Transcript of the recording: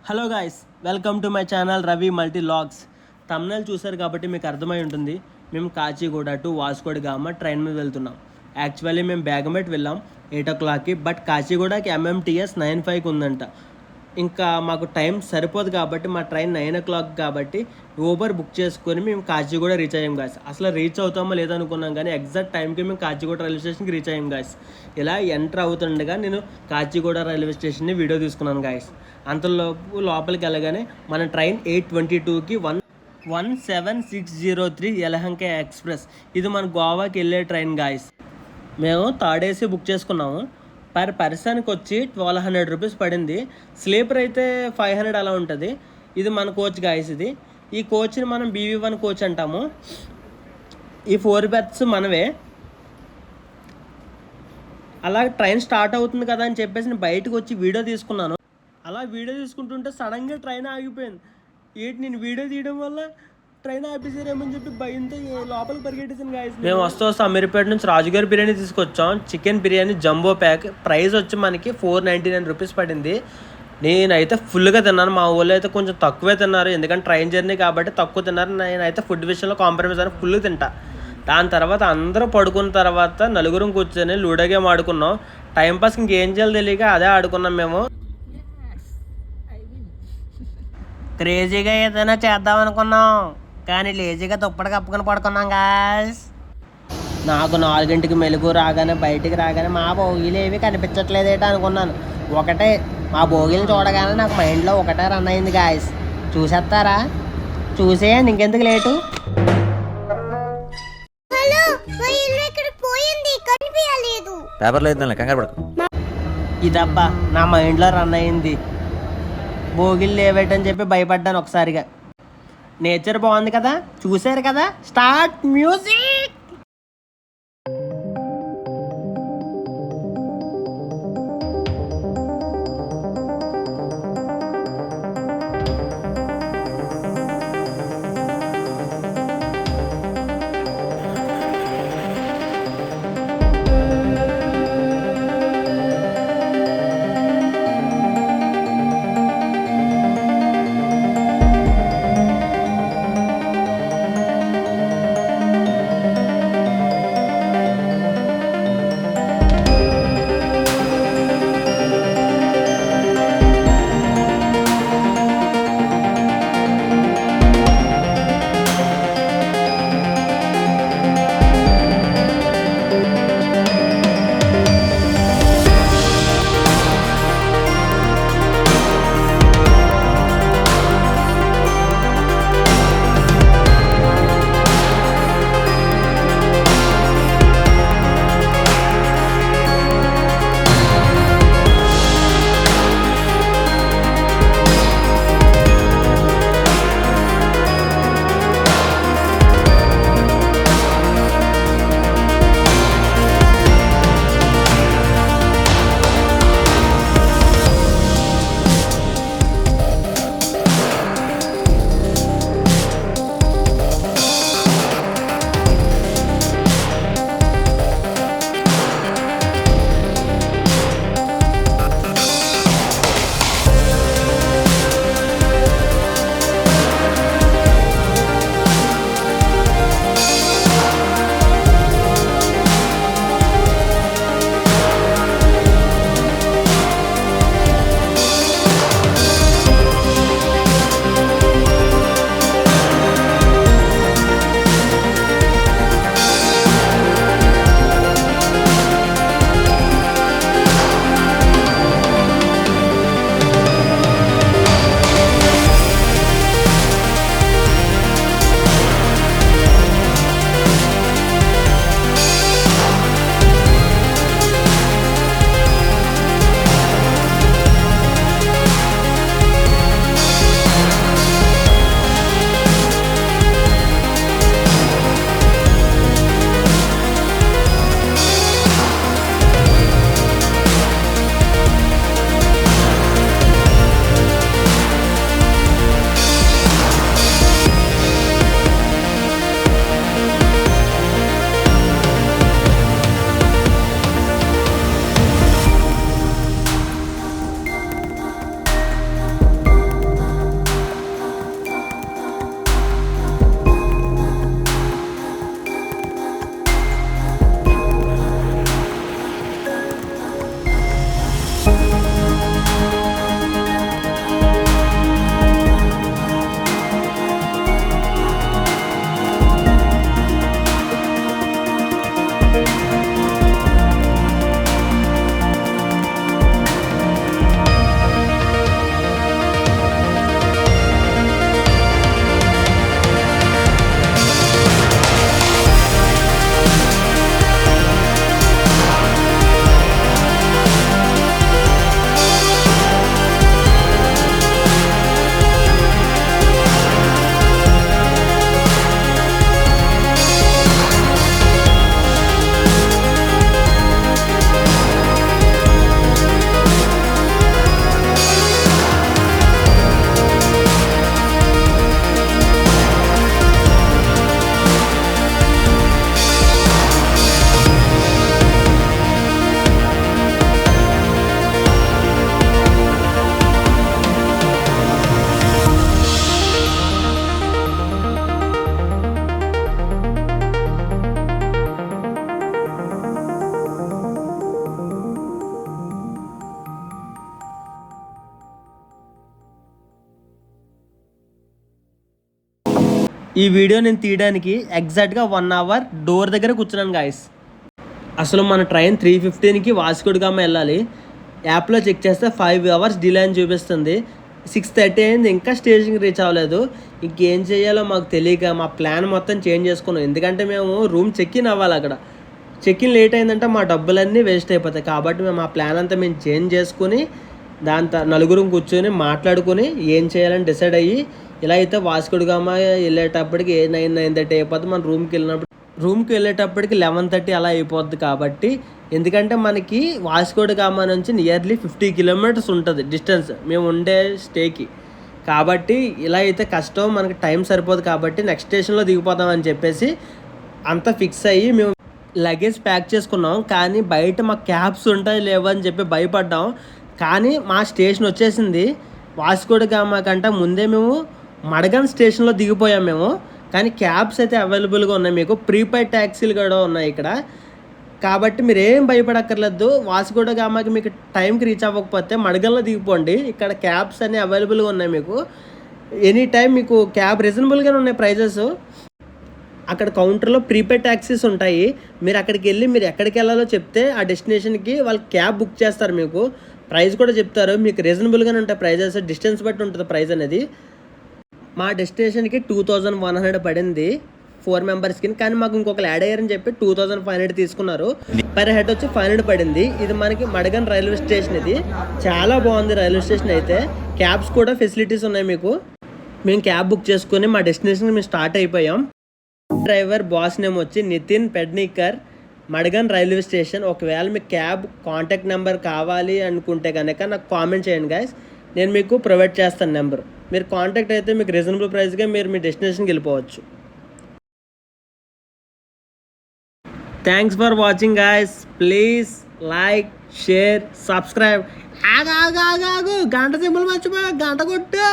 Hello guys, welcome to my channel Ravi multi logs. Thumbnail చూసారు కాబట్టి మీకు అర్థమై ఉంటుంది. మేము కాచిగూడ టు వాస్కోడి గామ ట్రైన్ మీద వెళ్తున్నాం. యాక్చువల్లీ మేము బేగంపేట వెళ్ళాం 8 o'clockకి, బట్ కాచిగూడకి MMTS 9:05కి ఉందంట. ఇంకా మాకు టైం సరిపోదు కాబట్టి మా ట్రైన్ 9 o'clock కాబట్టి ఊబర్ బుక్ చేసుకొని మేము కాచిగూడ రీచ్ అయ్యాం గాయస్. అసలు రీచ్ అవుతామో లేదనుకున్నాం కానీ ఎగ్జాక్ట్ టైంకి మేము కాచిగూడ రైల్వే స్టేషన్కి రీచ్ అయ్యాం గాయస్. ఇలా ఎంటర్ అవుతుండగా నేను కాచిగూడ రైల్వే స్టేషన్ని వీడియో తీసుకున్నాను గాయస్. అంతలోపు లోపలికి వెళ్ళగానే మన ట్రైన్ 8:22కి 17603 యలహంక ఎక్స్ప్రెస్. ఇది మన గోవాకి వెళ్ళే ట్రైన్ గాయస్. మేము థర్డ్ ఏసీ బుక్ చేసుకున్నాము. పర్ పర్సన్కి వచ్చి 1200 రూపీస్ పడింది. స్లీపర్ అయితే 500 అలా ఉంటుంది. ఇది మన కోచ్ గాయస్. ఈ కోచ్ని మనం BV1 కోచ్ అంటాము. ఈ 4 berths మనవే. అలా ట్రైన్ స్టార్ట్ అవుతుంది కదా అని చెప్పేసి నేను బయటకు వచ్చి వీడియో తీసుకున్నాను. అలా వీడియో తీసుకుంటుంటే సడన్గా ట్రైన్ ఆగిపోయింది. నేను వీడియో తీయడం వల్ల ట్రైన్ ఆపేసారేమని చెప్పి భయంతో లోపలికి పరిగెట్టేసాను గాయస్. మేము వస్తూ అమీర్పేట నుంచి రాజుగారి బిర్యానీ తీసుకొచ్చాం. Chicken biryani jumbo pack. Price వచ్చి మనకి 499 రూపీస్ పడింది. నేనైతే ఫుల్గా తిన్నాను. మా ఊళ్ళో అయితే కొంచెం తక్కువే తిన్నారు, ఎందుకంటే ట్రైన్ జర్నీ కాబట్టి తక్కువ తిన్నారు. నేనైతే ఫుడ్ విషయంలో కాంప్రమైజ్ అని ఫుల్గా తింటా. దాని తర్వాత అందరూ పడుకున్న తర్వాత నలుగురం కూర్చొని లూడో గేమ్ ఆడుకున్నాం. టైంపాస్ ఇంకేం చేయాలో తెలియక అదే ఆడుకున్నాం మేము. క్రేజీగా ఏదైనా చేద్దాం అనుకున్నాం కానీ లేజీగా దుప్పటి కప్పుకొని పడుకున్నాం గాయస్. నాకు 4 మెలుగు రాగానే బయటికి రాగానే మా భోగిలు ఏవి కనిపించట్లేదేట అనుకున్నాను. ఒకటే మా భోగిలు చూడగానే నాకు మైండ్లో ఒకటే రన్ అయింది గాయస్. చూసేస్తారా? చూసేయండి, ఇంకెందుకు లేటు. ఇదబ్బా నా మైండ్లో రన్ అయింది. భోగిలు లేవేటని చెప్పి భయపడ్డాను ఒకసారిగా. నేచర్ బాగుంది కదా, చూసారు కదా. Start music. ఈ వీడియో నేను తీయడానికి ఎగ్జాక్ట్గా 1 అవర్ డోర్ దగ్గర కూర్చున్నాను గాయస్. అసలు మన ట్రైన్ 3:15కి వాస్కోడిగామా వెళ్ళాలి. యాప్లో చెక్ చేస్తే 5 అవర్స్ డిలే అని చూపిస్తుంది. 6:30 అయింది, ఇంకా స్టేషన్కి రీచ్ అవ్వలేదు. ఇంకేం చేయాలో మాకు తెలియక మా ప్లాన్ మొత్తం చేంజ్ చేసుకున్నాం. ఎందుకంటే మేము రూమ్ చెక్-ఇన్ అవ్వాలి. అక్కడ చెక్-ఇన్ లేట్ అయిందంటే మా డబ్బులన్నీ వేస్ట్ అయిపోతాయి. కాబట్టి మేము ఆ ప్లాన్ అంతా మేము చేంజ్ చేసుకుని దాంతో నలుగురం కూర్చొని మాట్లాడుకొని ఏం చేయాలని డిసైడ్ అయ్యి ఇలా అయితే వాస్కోడిగామా వెళ్ళేటప్పటికి 9:30 అయిపోద్ది. మన రూమ్కి వెళ్ళేటప్పటికి 11:30 అలా అయిపోద్ది. కాబట్టి ఎందుకంటే మనకి వాస్కోడిగామా నుంచి నియర్లీ 50 కిలోమీటర్స్ ఉంటుంది డిస్టెన్స్ మేము ఉండే స్టేకి. కాబట్టి ఇలా అయితే కష్టం, మనకి టైం సరిపోదు. కాబట్టి నెక్స్ట్ స్టేషన్లో దిగిపోతామని చెప్పేసి అంతా ఫిక్స్ అయ్యి మేము లగేజ్ ప్యాక్ చేసుకున్నాం. కానీ బయట మాకు క్యాబ్స్ ఉంటాయి లేవని చెప్పి భయపడ్డాం. కానీ మా స్టేషన్ వచ్చేసింది. వాస్కోడిగామా కంటే ముందే మేము మడగన్ స్టేషన్లో దిగిపోయాం మేము. కానీ క్యాబ్స్ అయితే అవైలబుల్గా ఉన్నాయి, మీకు ప్రీపెయిడ్ ట్యాక్సీలు కూడా ఉన్నాయి ఇక్కడ. కాబట్టి మీరు ఏం భయపడక్కర్లేదు. వాస్కోడిగామాకి మీకు టైంకి రీచ్ అవ్వకపోతే మడగన్లో దిగిపోండి. ఇక్కడ క్యాబ్స్ అన్నీ అవైలబుల్గా ఉన్నాయి మీకు. ఎనీ టైం మీకు క్యాబ్ రీజనబుల్గానే ఉన్నాయి ప్రైజెస్. అక్కడ కౌంటర్లో ప్రీపెయిడ్ ట్యాక్సీస్ ఉంటాయి. మీరు అక్కడికి వెళ్ళి మీరు ఎక్కడికి వెళ్ళాలో చెప్తే ఆ డెస్టినేషన్కి వాళ్ళు క్యాబ్ బుక్ చేస్తారు. మీకు ప్రైస్ కూడా చెప్తారు. మీకు రీజనబుల్గానే ఉంటాయి ప్రైజెస్, డిస్టెన్స్ బట్టి ఉంటుంది ప్రైస్ అనేది. మా డెస్టినేషన్కి 2100 పడింది 4 మెంబర్స్కి. కానీ మాకు ఇంకొకరు యాడ్ అయ్యారని చెప్పి 2500 తీసుకున్నారు. పర్ హెడ్ వచ్చి 500 పడింది. ఇది మనకి మడగన్ రైల్వే స్టేషన్. ఇది చాలా బాగుంది రైల్వే స్టేషన్ అయితే. క్యాబ్స్ కూడా ఫెసిలిటీస్ ఉన్నాయి మీకు. మేము క్యాబ్ బుక్ చేసుకొని మా డెస్టినేషన్కి మేము స్టార్ట్ అయిపోయాం. డ్రైవర్ బాస్ నేమ్ వచ్చి నితిన్ పెడ్నికర్, మడగన్ రైల్వే స్టేషన్. ఒకవేళ మీకు క్యాబ్ కాంటాక్ట్ నెంబర్ కావాలి అనుకుంటే కనుక నాకు కామెంట్ చేయండి గైస్, నేను మీకు ప్రొవైడ్ చేస్తాను నెంబర్. మీరు కాంటాక్ట్ అయితే మీకు రీజనబుల్ ప్రైస్గా మీరు మీ డెస్టినేషన్కి వెళ్ళిపోవచ్చు. Thanks for watching guys. Please like, share, subscribe. ఆగు గంట సింబల్ మర్చిపోయా, గంట కొట్టు.